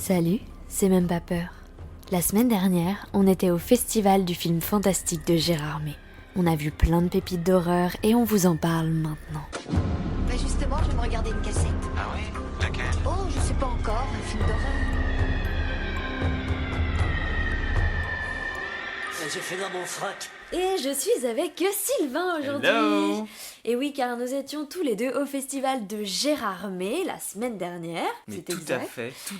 Salut, c'est même pas peur. La semaine dernière, on était au festival du film fantastique de Gérard May. On a vu plein de pépites d'horreur et on vous en parle maintenant. Bah justement, je vais me regarder une cassette. Ah oui? Laquelle? Oh, je sais pas encore, un film d'horreur. J'ai fait dans mon frac. Et je suis avec Sylvain aujourd'hui. Hello. Et oui, car nous étions tous les deux au festival de Gérard May la semaine dernière. Mais C'est tout exact.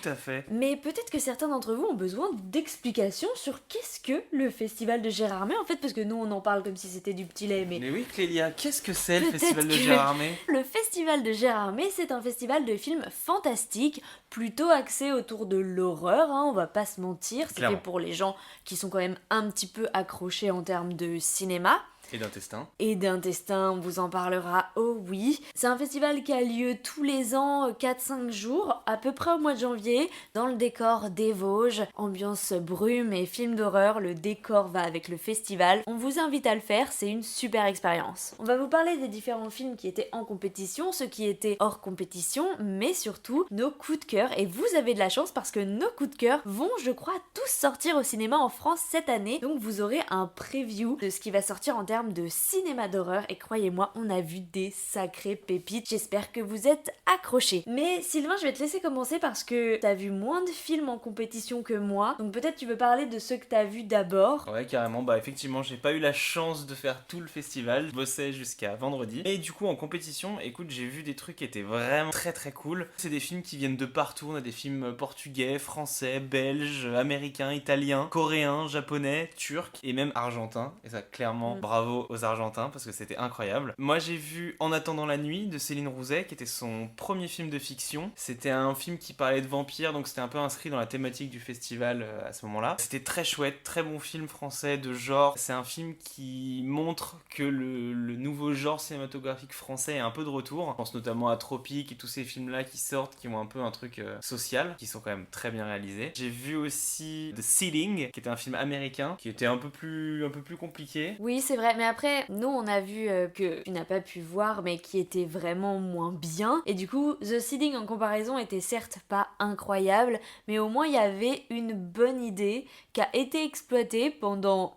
à fait. Mais peut-être que certains d'entre vous ont besoin d'explications sur qu'est-ce que le festival de Gérard May, en fait, parce que nous on en parle comme si c'était du petit lait, mais Mais oui, Clélia, qu'est-ce que c'est le Peut-être festival de que- Gérard May? le festival de Gérard May, c'est un festival de films fantastiques, plutôt axé autour de l'horreur, hein, on va pas se mentir, c'est Clairement. fait pour les gens qui sont quand même un petit peu accrochés en termes de cinéma. Et d'intestin. Et d'intestin, on vous en parlera, oh oui. C'est un festival qui a lieu tous les ans, 4-5 jours, à peu près au mois de janvier, dans le décor des Vosges. Ambiance brume et film d'horreur, le décor va avec le festival. On vous invite à le faire, c'est une super expérience. On va vous parler des différents films qui étaient en compétition, ceux qui étaient hors compétition, mais surtout nos coups de cœur. Et vous avez de la chance parce que nos coups de cœur vont, je crois, tous sortir au cinéma en France cette année. Donc vous aurez un preview de ce qui va sortir en termes de cinéma d'horreur et croyez-moi, on a vu des sacrées pépites. J'espère que vous êtes accrochés. Mais Sylvain, je vais te laisser commencer parce que t'as vu moins de films en compétition que moi, donc peut-être tu veux parler de ceux que t'as vus d'abord. Ouais, carrément. Bah, effectivement, j'ai pas eu la chance de faire tout le festival. Je bossais jusqu'à vendredi. Et du coup, en compétition, écoute, j'ai vu des trucs qui étaient vraiment très cool. C'est des films qui viennent de partout. On a des films portugais, français, belges, américains, italiens, coréens, japonais, turcs et même argentins. Et ça, clairement, bravo aux Argentins parce que c'était incroyable. Moi, j'ai vu En attendant la nuit de Céline Rouzet, qui était son premier film de fiction. C'était un film qui parlait de vampires, donc c'était un peu inscrit dans la thématique du festival à ce moment-là. C'était très chouette, très bon film français de genre. C'est un film qui montre que le nouveau genre cinématographique français est un peu de retour. Je pense notamment à Tropique et tous ces films-là qui sortent, qui ont un peu un truc social, qui sont quand même très bien réalisés. J'ai vu aussi The Sealing, qui était un film américain, qui était un peu plus compliqué. Oui, c'est vrai, mais après, nous on a vu que tu n'as pas pu voir, mais qui était vraiment moins bien. Et du coup, The Seeding en comparaison était certes pas incroyable, mais au moins il y avait une bonne idée qui a été exploitée pendant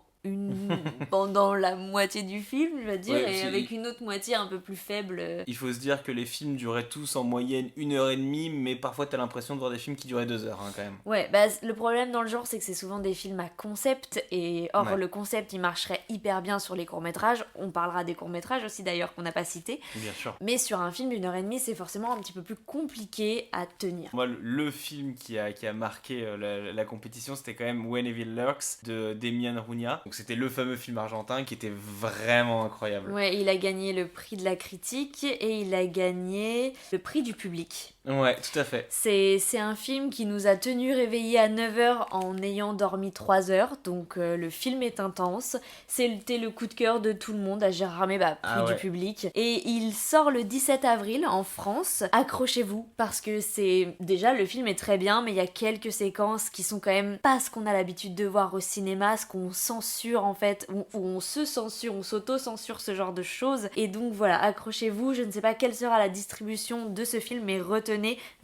la moitié du film, je veux dire, Ouais, et c'est- avec une autre moitié un peu plus faible. Il faut se dire que les films duraient tous en moyenne 1h30, mais parfois t'as l'impression de voir des films qui duraient 2 heures quand même. Ouais, bah le problème dans le genre, c'est que c'est souvent des films à concept, et or Ouais. le concept il marcherait hyper bien sur les courts-métrages. On parlera des courts-métrages aussi d'ailleurs qu'on n'a pas cités. Bien sûr. Mais sur un film d'1h30, c'est forcément un petit peu plus compliqué à tenir. Moi, le film qui a marqué la compétition, c'était quand même When Evil Lurks de Demian Runia. Donc c'était le fameux film argentin qui était vraiment incroyable. Ouais, il a gagné le prix de la critique et il a gagné le prix du public. Ouais, tout à fait. C'est un film qui nous a tenus réveillés à 9h en ayant dormi 3 heures, donc le film est intense. C'était le coup de cœur de tout le monde à Gérard May, prix Ah ouais. du public. Et il sort le 17 avril en France. Accrochez-vous, parce que c'est... Déjà, le film est très bien, mais il y a quelques séquences qui sont quand même pas ce qu'on a l'habitude de voir au cinéma, ce qu'on censure en fait, où on se censure, on s'auto-censure ce genre de choses. Et donc voilà, accrochez-vous, je ne sais pas quelle sera la distribution de ce film, mais retenez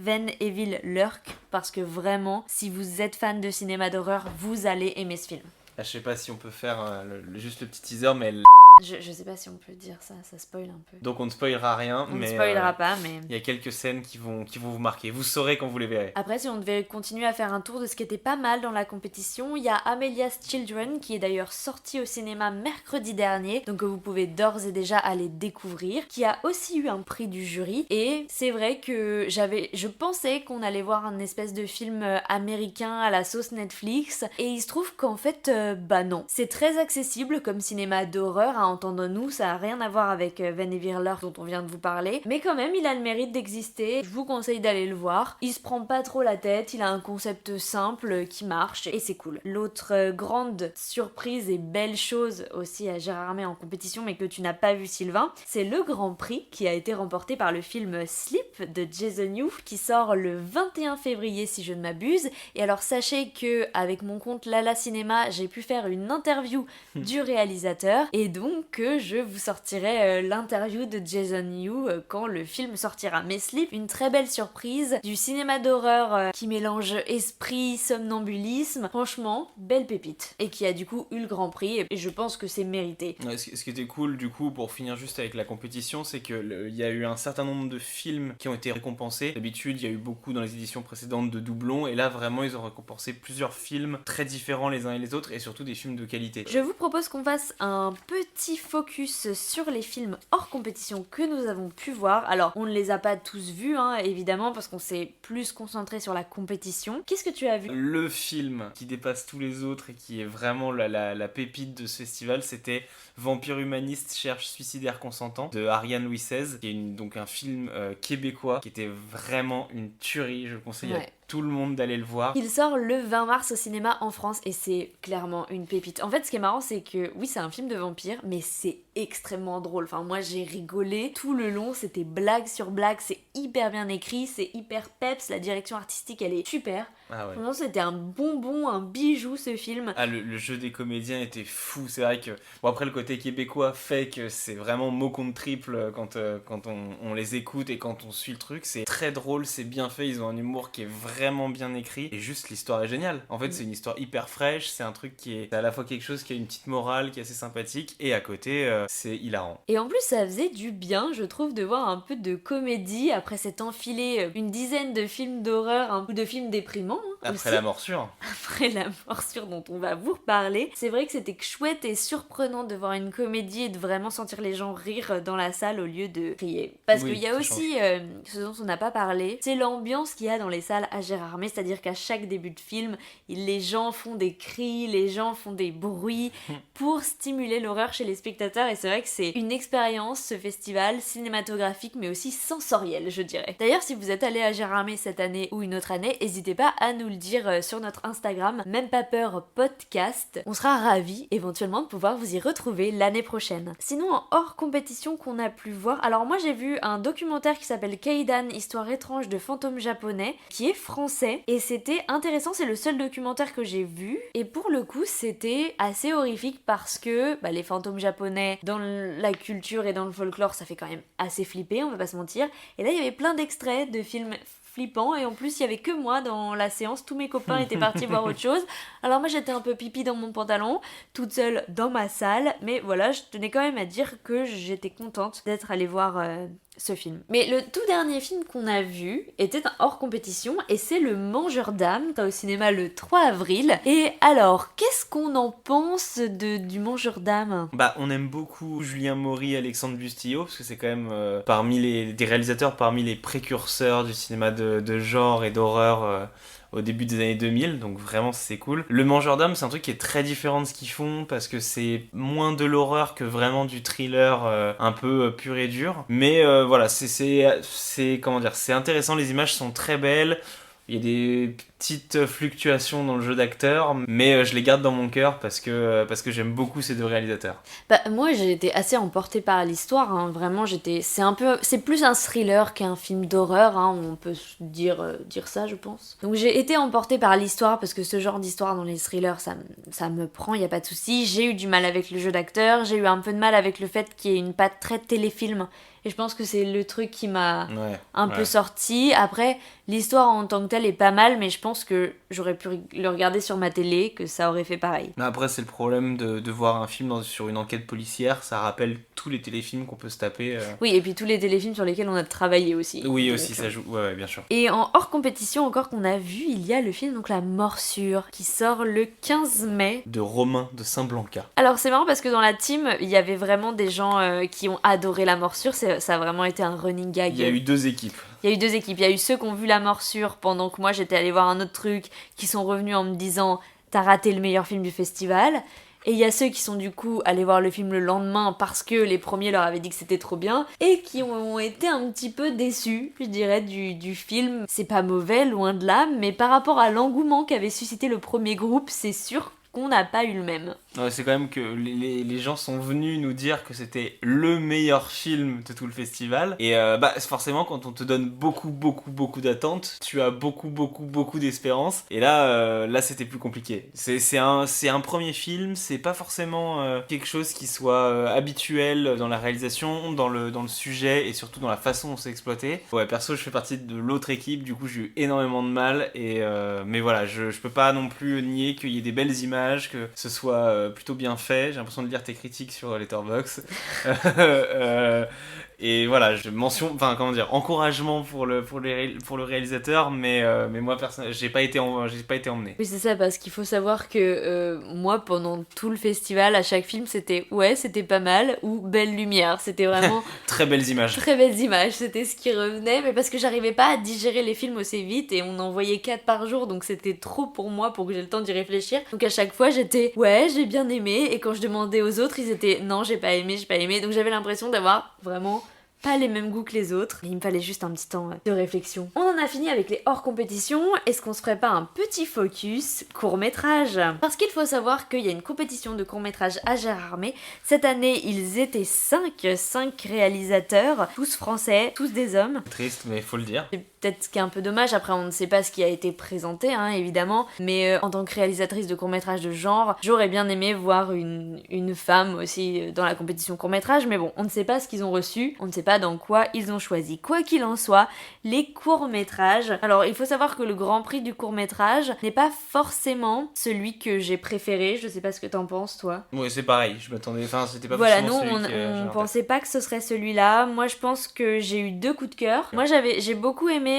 When Evil Lurk, parce que vraiment, si vous êtes fan de cinéma d'horreur, vous allez aimer ce film. Ah, je sais pas si on peut faire juste le petit teaser, mais Je sais pas si on peut dire ça spoil un peu. donc on ne spoilera rien, On ne mais spoilera pas, mais... il y a quelques scènes qui vont vous marquer. Vous saurez quand vous les verrez. Après, si on devait continuer à faire un tour de ce qui était pas mal dans la compétition, il y a Amelia's Children qui est d'ailleurs sorti au cinéma mercredi dernier, donc que vous pouvez d'ores et déjà aller découvrir, qui a aussi eu un prix du jury. Et c'est vrai que je pensais qu'on allait voir un espèce de film américain à la sauce Netflix, et il se trouve qu'en fait, bah non. C'est très accessible comme cinéma d'horreur, hein, entendons-nous, ça a rien à voir avec When Evil Lurk dont on vient de vous parler, mais quand même, il a le mérite d'exister. Je vous conseille d'aller le voir. Il se prend pas trop la tête, il a un concept simple qui marche et c'est cool. L'autre grande surprise et belle chose aussi à Gérard May en compétition, mais que tu n'as pas vu Sylvain, c'est le Grand Prix qui a été remporté par le film Sleep de Jason Yu qui sort le 21 février si je ne m'abuse. Et alors sachez que avec mon compte Lala Cinéma, j'ai pu faire une interview du réalisateur et donc donc que je vous sortirai l'interview de Jason Yu quand le film sortira. Mais Sleep, une très belle surprise, du cinéma d'horreur qui mélange esprit, somnambulisme, franchement, belle pépite. Et qui a du coup eu le grand prix, et je pense que c'est mérité. Ouais, ce qui était cool du coup, pour finir juste avec la compétition, c'est que il y a eu un certain nombre de films qui ont été récompensés. D'habitude, il y a eu beaucoup dans les éditions précédentes de doublons, et là vraiment ils ont récompensé plusieurs films très différents les uns et les autres, et surtout des films de qualité. Je vous propose qu'on fasse un petit focus sur les films hors compétition que nous avons pu voir. Alors, on ne les a pas tous vus, hein, évidemment, parce qu'on s'est plus concentré sur la compétition. Qu'est-ce que tu as vu ? Le film qui dépasse tous les autres et qui est vraiment la pépite de ce festival, c'était Vampire humaniste cherche suicidaire consentant de Ariane Louis XVI, qui est donc un film québécois qui était vraiment une tuerie. Je le conseille à tout le monde d'aller le voir. Il sort le 20 mars au cinéma en France et c'est clairement une pépite. En fait, ce qui est marrant, c'est que oui, c'est un film de vampire, mais c'est extrêmement drôle. Enfin, moi, j'ai rigolé tout le long, c'était blague sur blague, c'est hyper bien écrit, c'est hyper peps, la direction artistique, elle est super. Ah ouais. Vraiment, c'était un bonbon, un bijou, ce film. Ah, le jeu des comédiens était fou. C'est vrai que, bon, après, le côté québécois fait que c'est vraiment mot contre triple quand on les écoute et quand on suit le truc. C'est très drôle, c'est bien fait, ils ont un humour qui est vraiment bien écrit, et juste l'histoire est géniale. En fait, c'est une histoire hyper fraîche, c'est un truc qui est à la fois quelque chose qui a une petite morale, qui est assez sympathique, et à côté, c'est hilarant. Et en plus, ça faisait du bien, je trouve, de voir un peu de comédie après s'être enfilé une dizaine de films d'horreur ou de films déprimants. Après aussi. la morsure. Après la morsure dont on va vous reparler. C'est vrai que c'était chouette et surprenant de voir une comédie et de vraiment sentir les gens rire dans la salle au lieu de crier. Parce qu'il y a aussi, ce dont on n'a pas parlé, c'est l'ambiance qu'il y a dans les salles à Gérardmer, c'est-à-dire qu'à chaque début de film, les gens font des cris, les gens font des bruits pour stimuler l'horreur chez les spectateurs, et c'est vrai que c'est une expérience, ce festival, cinématographique mais aussi sensorielle, je dirais. D'ailleurs, si vous êtes allé à Gérardmer cette année ou une autre année, n'hésitez pas à nous le dire sur notre Instagram, même pas peur podcast. On sera ravis éventuellement de pouvoir vous y retrouver l'année prochaine. Sinon, en hors compétition qu'on a pu voir, alors moi j'ai vu un documentaire qui s'appelle Keidan, histoire étrange de fantômes japonais, qui est français, et c'était intéressant, c'est le seul documentaire que j'ai vu, et pour le coup c'était assez horrifique parce que les fantômes japonais dans la culture et dans le folklore, ça fait quand même assez flipper, on va pas se mentir, et là il y avait plein d'extraits de films flippant, et en plus il y avait que moi dans la séance, tous mes copains étaient partis voir autre chose, alors moi j'étais un peu pipi dans mon pantalon, toute seule dans ma salle, mais voilà, je tenais quand même à dire que j'étais contente d'être allée voir ce film. Mais le tout dernier film qu'on a vu était un hors compétition, et c'est Le Mangeur d'âme, au cinéma le 3 avril. Et alors, qu'est-ce qu'on en pense du Mangeur d'âme ? On aime beaucoup Julien Maury, Alexandre Bustillo, parce que c'est quand même parmi des réalisateurs, parmi les précurseurs du cinéma de genre et d'horreur au début des années 2000, donc vraiment c'est cool. Le Mangeur d'âme, c'est un truc qui est très différent de ce qu'ils font, parce que c'est moins de l'horreur que vraiment du thriller un peu pur et dur. Mais voilà, comment dire, c'est intéressant, les images sont très belles. Il y a des petites fluctuations dans le jeu d'acteur, mais je les garde dans mon cœur parce que j'aime beaucoup ces deux réalisateurs. Moi j'ai été assez emportée par l'histoire, hein. Vraiment c'est plus un thriller qu'un film d'horreur, hein. On peut dire ça, je pense. Donc j'ai été emportée par l'histoire, parce que ce genre d'histoire dans les thrillers, ça me prend, y a pas de souci. J'ai eu du mal avec le jeu d'acteur, j'ai eu un peu de mal avec le fait qu'il y ait une patte très téléfilm, et je pense que c'est le truc qui m'a un peu sorti. Après, l'histoire en tant que telle est pas mal, mais je pense que j'aurais pu le regarder sur ma télé, que ça aurait fait pareil. Après, c'est le problème de voir un film sur une enquête policière, ça rappelle tous les téléfilms qu'on peut se taper. Oui, et puis tous les téléfilms sur lesquels on a travaillé aussi. Oui, donc, aussi, ça joue, ouais, bien sûr. Et en hors compétition encore qu'on a vu, il y a le film donc La Morsure, qui sort le 15 mai. De Romain de Saint-Blanca. Alors c'est marrant parce que dans la team, il y avait vraiment des gens qui ont adoré La Morsure, ça a vraiment été un running gag. Il y a eu deux équipes. Il y a eu deux équipes, il y a eu ceux qui ont vu La Morsure pendant que moi j'étais allée voir un autre truc, qui sont revenus en me disant « t'as raté le meilleur film du festival ». Et il y a ceux qui sont du coup allés voir le film le lendemain parce que les premiers leur avaient dit que c'était trop bien, et qui ont été un petit peu déçus, je dirais, du film. C'est pas mauvais, loin de là, mais par rapport à l'engouement qu'avait suscité le premier groupe, c'est sûr qu'on n'a pas eu le même. Ouais, c'est quand même que les gens sont venus nous dire que c'était le meilleur film de tout le festival. Et forcément, quand on te donne beaucoup d'attentes, tu as beaucoup d'espérance. Et là c'était plus compliqué. C'est un premier film, c'est pas forcément quelque chose qui soit habituel dans la réalisation, dans le sujet et surtout dans la façon dont c'est exploité. Ouais, perso, je fais partie de l'autre équipe, du coup j'ai eu énormément de mal. Mais voilà, je peux pas non plus nier qu'il y ait des belles images, que ce soit plutôt bien fait. J'ai l'impression de lire tes critiques sur Letterboxd. Et voilà, encouragement pour le réalisateur, mais moi personnellement, j'ai pas été emmené. Oui, c'est ça, parce qu'il faut savoir que moi, pendant tout le festival, à chaque film, c'était pas mal ou belle lumière. C'était vraiment très belles images. Très belles images, c'était ce qui revenait, mais parce que j'arrivais pas à digérer les films aussi vite et on en voyait 4 par jour, donc c'était trop pour moi pour que j'ai le temps d'y réfléchir. Donc à chaque fois, j'étais j'ai bien aimé, et quand je demandais aux autres, ils étaient non, j'ai pas aimé. Donc j'avais l'impression d'avoir vraiment pas les mêmes goûts que les autres. Et il me fallait juste un petit temps de réflexion. On en a fini avec les hors compétition. Est-ce qu'on se ferait pas un petit focus court-métrage? Parce qu'il faut savoir qu'il y a une compétition de court-métrage à Gérardmer. Cette année, ils étaient 5 réalisateurs, tous français, tous des hommes. Triste, mais faut le dire. C'est peut-être ce qui est un peu dommage. Après, on ne sait pas ce qui a été présenté, évidemment. Mais en tant que réalisatrice de court-métrage de genre, j'aurais bien aimé voir une femme aussi dans la compétition court-métrage. Mais bon, on ne sait pas ce qu'ils ont reçu. On ne sait pas dans quoi ils ont choisi. Quoi qu'il en soit, les courts-métrages. Alors, il faut savoir que le grand prix du court-métrage n'est pas forcément celui que j'ai préféré. Je sais pas ce que t'en penses, toi. Ouais, c'est pareil. Je m'attendais. Enfin, c'était pas voilà, forcément nous, celui on pensait pas que ce serait celui-là. Moi, je pense que j'ai eu 2 coups de cœur. Moi, j'ai beaucoup aimé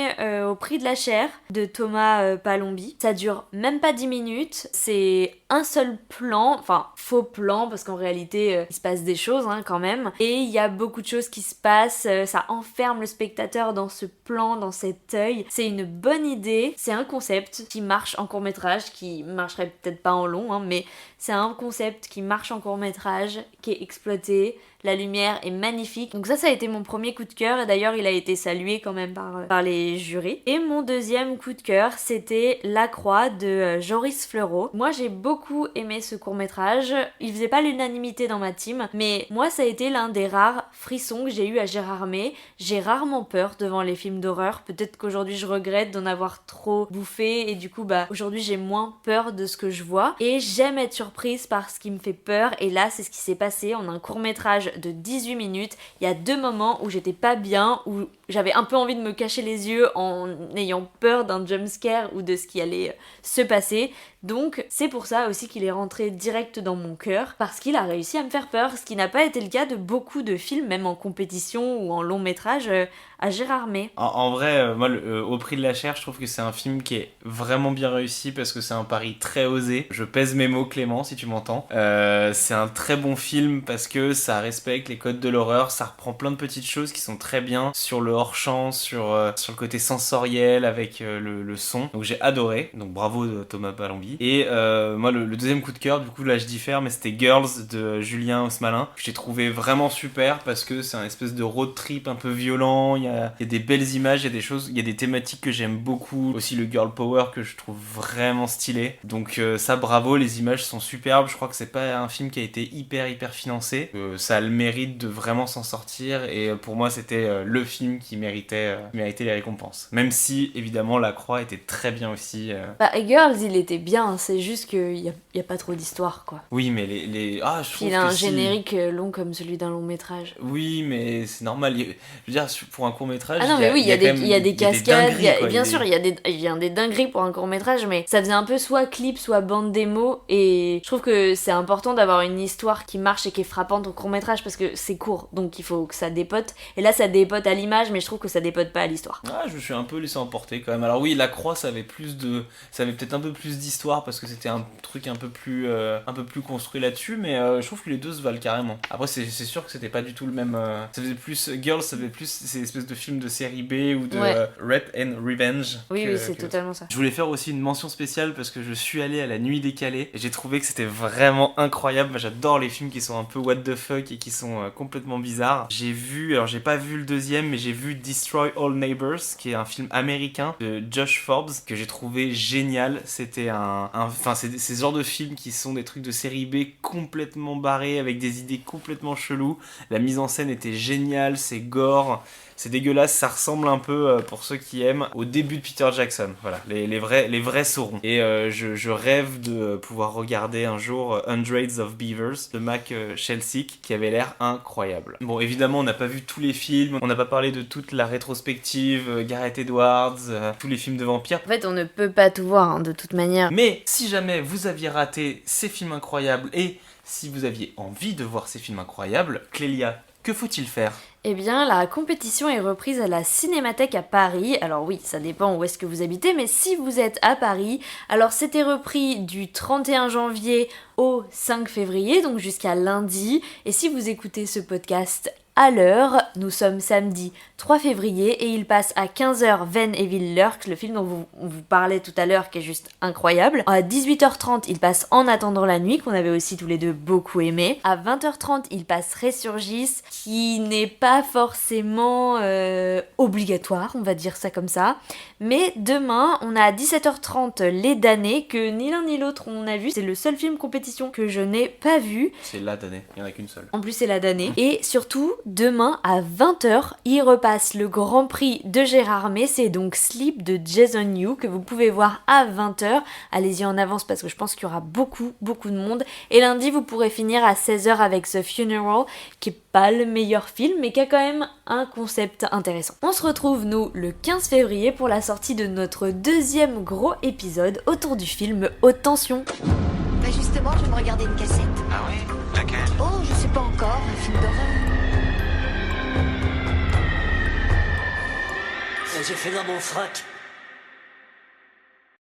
Au prix de la chair de Thomas Palombi. Ça dure même pas 10 minutes. C'est un seul plan, enfin faux plan, parce qu'en réalité il se passe des choses quand même, et il y a beaucoup de choses qui se passent, ça enferme le spectateur dans ce plan, dans cet œil. C'est une bonne idée, c'est un concept qui marche en court-métrage, qui marcherait peut-être pas en long, mais c'est un concept qui marche en court-métrage, qui est exploité. La lumière est magnifique. Donc ça a été mon premier coup de cœur, et d'ailleurs il a été salué quand même par les jurys. Et mon deuxième coup de cœur, c'était La Croix de Joris Fleureau. Moi j'ai beaucoup aimé ce court-métrage. Il faisait pas l'unanimité dans ma team, mais moi ça a été l'un des rares frissons que j'ai eu à Gérardmer. J'ai rarement peur devant les films d'horreur. Peut-être qu'aujourd'hui je regrette d'en avoir trop bouffé, et du coup aujourd'hui j'ai moins peur de ce que je vois. Et j'aime être surprise par ce qui me fait peur, et là c'est ce qui s'est passé. On a un court-métrage de 18 minutes, il y a 2 moments où j'étais pas bien, où j'avais un peu envie de me cacher les yeux en ayant peur d'un jumpscare ou de ce qui allait se passer. Donc c'est pour ça aussi qu'il est rentré direct dans mon cœur, parce qu'il a réussi à me faire peur, ce qui n'a pas été le cas de beaucoup de films, même en compétition ou en long métrage à Gérardmer. En vrai, moi, Au prix de la chair, je trouve que c'est un film qui est vraiment bien réussi, parce que c'est un pari très osé. Je pèse mes mots, Clément, si tu m'entends. C'est un très bon film parce que ça respecte les codes de l'horreur, ça reprend plein de petites choses qui sont très bien sur le hors-champ, sur le côté sensoriel avec le son. Donc j'ai adoré, donc bravo Thomas Palombi. Et moi, le deuxième coup de cœur, du coup là je diffère, mais c'était Girls de Julien Osmalin. J'ai trouvé vraiment super parce que c'est un espèce de road trip un peu violent. Il y a des belles images, il y a des choses, il y a des thématiques que j'aime beaucoup. Aussi le girl power que je trouve vraiment stylé. Donc ça, bravo, les images sont superbes. Je crois que c'est pas un film qui a été hyper financé. Ça a le mérite de vraiment s'en sortir, et pour moi c'était le film qui méritait les récompenses. Même si évidemment La Croix était très bien aussi. Girls, il était bien, c'est juste qu'il y a pas trop d'histoire, quoi. Oui, mais je trouve il a un générique long comme celui d'un long métrage. Oui, mais c'est normal. Je veux dire, pour un court métrage. Ah non, mais oui, il y a des cascades, bien sûr, il y a des dingueries pour un court métrage, mais ça faisait un peu soit clip, soit bande démo, et je trouve que c'est important d'avoir une histoire qui marche et qui est frappante au court métrage, parce que c'est court, donc il faut que ça dépote. Et là, ça dépote à l'image, mais je trouve que ça dépote pas à l'histoire. Ah, je me suis un peu laissé emporter quand même. Alors oui, La Croix, ça avait peut-être un peu plus d'histoire, parce que c'était un truc un peu plus construit là-dessus, mais je trouve que les deux se valent carrément. Après, c'est sûr que c'était pas du tout le même. Ça faisait plus Girls, ça faisait plus ces espèces espèce de film de série B ou de Ouais. Rape and Revenge. Oui, c'est totalement ça. Je voulais faire aussi une mention spéciale parce que je suis allé à la Nuit décalée et j'ai trouvé que c'était vraiment incroyable. Moi, j'adore les films qui sont un peu what the fuck et qui sont complètement bizarres. Alors j'ai pas vu le deuxième, mais j'ai vu Destroy All Neighbors, qui est un film américain de Josh Forbes que j'ai trouvé génial. C'était c'est ce genre de films qui sont des trucs de série B complètement barrés avec des idées complètement cheloues. La mise en scène était géniale, c'est gore. C'est dégueulasse, ça ressemble un peu, pour ceux qui aiment, au début de Peter Jackson. Voilà, les vrais sauront. Et je rêve de pouvoir regarder un jour Hundreds of Beavers de Mac Shelsik, qui avait l'air incroyable. Bon, évidemment, on n'a pas vu tous les films, on n'a pas parlé de toute la rétrospective, Gareth Edwards, tous les films de vampires. En fait, on ne peut pas tout voir, hein, de toute manière. Mais si jamais vous aviez raté ces films incroyables et si vous aviez envie de voir ces films incroyables, Clélia, que faut-il faire ? Eh bien, la compétition est reprise à la Cinémathèque à Paris. Alors oui, ça dépend où est-ce que vous habitez, mais si vous êtes à Paris, alors c'était repris du 31 janvier au 5 février, donc jusqu'à lundi. Et si vous écoutez ce podcast à l'heure, nous sommes samedi 3 février et il passe à 15h Ven et Lurks, le film dont on vous parlait tout à l'heure qui est juste incroyable. À 18h30, il passe En attendant la nuit, qu'on avait aussi tous les deux beaucoup aimé. À 20h30, il passe Résurgis, qui n'est pas forcément obligatoire, on va dire ça comme ça. Mais demain, on a à 17h30 Les Damnés, que ni l'un ni l'autre on a vu. C'est le seul film compétition que je n'ai pas vu. C'est La Damnée, il n'y en a qu'une seule. En plus, c'est La Damnée. Et surtout, demain à 20h, il repasse le Grand Prix de Gérard May. C'est donc Sleep de Jason Yu que vous pouvez voir à 20h. Allez-y en avance parce que je pense qu'il y aura beaucoup de monde. Et lundi, vous pourrez finir à 16h avec The Funeral, qui est pas le meilleur film, mais qui a quand même un concept intéressant. On se retrouve, nous, le 15 février pour la sortie de notre deuxième gros épisode autour du film Haute Tension. Bah justement, je vais me regarder une cassette. Ah oui? Laquelle? Oh, je sais pas encore, un film d'horreur. J'ai fait dans mon frac.